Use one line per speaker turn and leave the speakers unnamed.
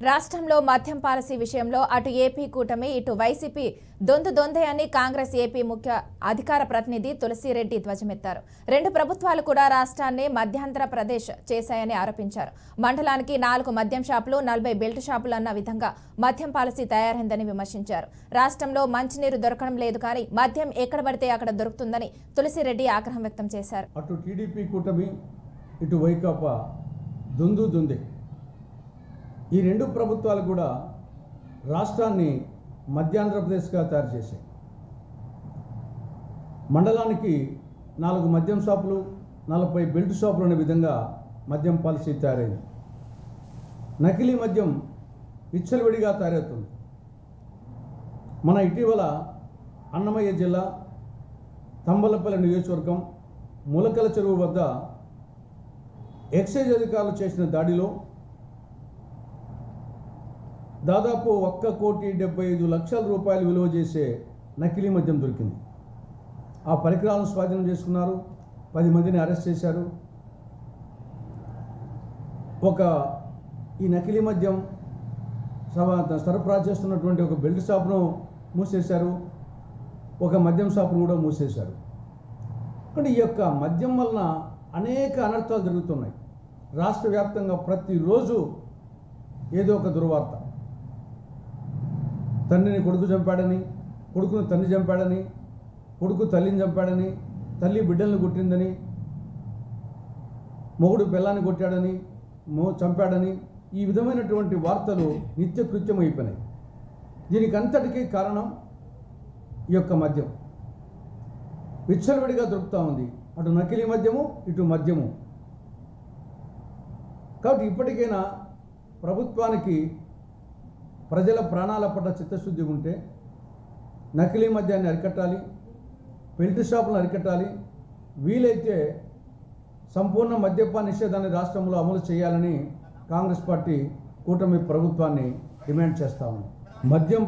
రాష్ట్రంలో మద్యం పాలసీ విషయంలో అటు ఏపీ కూటమి ఇటు వైసీపీ దొందే అని కాంగ్రెస్ ఏపీ ముఖ్య అధికార ప్రతినిధి తులసిరెడ్డి ధ్వజమెత్తారు. రెండు ప్రభుత్వాలు కూడా రాష్ట్రాన్ని మధ్యాంధ్ర ప్రదేశ్ చేశాయని ఆరోపించారు. మండలానికి 4 మద్యం షాపులు 40 బెల్ట్ షాపులు అన్న విధంగా మద్యం పాలసీ తయారైందని విమర్శించారు. రాష్ట్రంలో మంచినీరు దొరకడం లేదు కానీ మద్యం ఎక్కడ పడితే అక్కడ దొరుకుతుందని తులసిరెడ్డి ఆగ్రహం వ్యక్తం చేశారు.
అటు టీడీపీ కూటమి ఇటు వైకాపా దొందే ఈ రెండు ప్రభుత్వాలు కూడా రాష్ట్రాన్ని మధ్యాంధ్రప్రదేశ్గా తయారు చేశాయి. మండలానికి 4 మద్యం షాపులు 40 బెల్ట్ షాపులు అనే విధంగా మద్యం పాలసీ తయారైంది. నకిలీ మద్యం విచ్చలవిడిగా తయారవుతుంది. మన ఇటీవల అన్నమయ్య జిల్లా తంబలపల్లి నియోజకవర్గం ములకల చెరువు వద్ద ఎక్సైజ్ అధికారులు చేసిన దాడిలో దాదాపు 1,75,00,000 రూపాయలు విలువ చేసే నకిలీ మద్యం దొరికింది. ఆ పరికరాలను స్వాధీనం చేసుకున్నారు. 10 మందిని అరెస్ట్ చేశారు. ఈ నకిలీ మద్యం సరఫరా చేస్తున్నటువంటి ఒక బెల్ట్ షాప్ను మూసేశారు. ఒక మద్యం షాప్ను కూడా మూసేశారు. కానీ ఈ యొక్క మద్యం వలన అనేక అనర్థాలు జరుగుతున్నాయి. రాష్ట్ర వ్యాప్తంగా ప్రతిరోజు ఏదో ఒక దుర్వార్త. తండ్రిని కొడుకు చంపాడని, కొడుకును తండ్రి చంపాడని, కొడుకు తల్లిని చంపాడని, తల్లి బిడ్డలను కొట్టిందని, మొగుడు పిల్లాన్ని కొట్టాడని, చంపాడని, ఈ విధమైనటువంటి వార్తలు నిత్యకృత్యం అయిపోయినాయి. దీనికి అంతటికీ కారణం ఈ యొక్క మద్యం విచ్చలవిడిగా దొరుకుతూ ఉంది. అటు నకిలీ మద్యము ఇటు మద్యము. కాబట్టి ఇప్పటికైనా ప్రభుత్వానికి ప్రజల ప్రాణాల పట్ల చిత్తశుద్ధి ఉంటే నకిలీ మద్యాన్ని అరికట్టాలి, బెల్ట్ షాపులను అరికట్టాలి, వీలైతే సంపూర్ణ మద్యపాన నిషేధాన్ని రాష్ట్రంలో అమలు చేయాలని కాంగ్రెస్ పార్టీ కూటమి ప్రభుత్వాన్ని డిమాండ్ చేస్తా ఉంది. మద్యం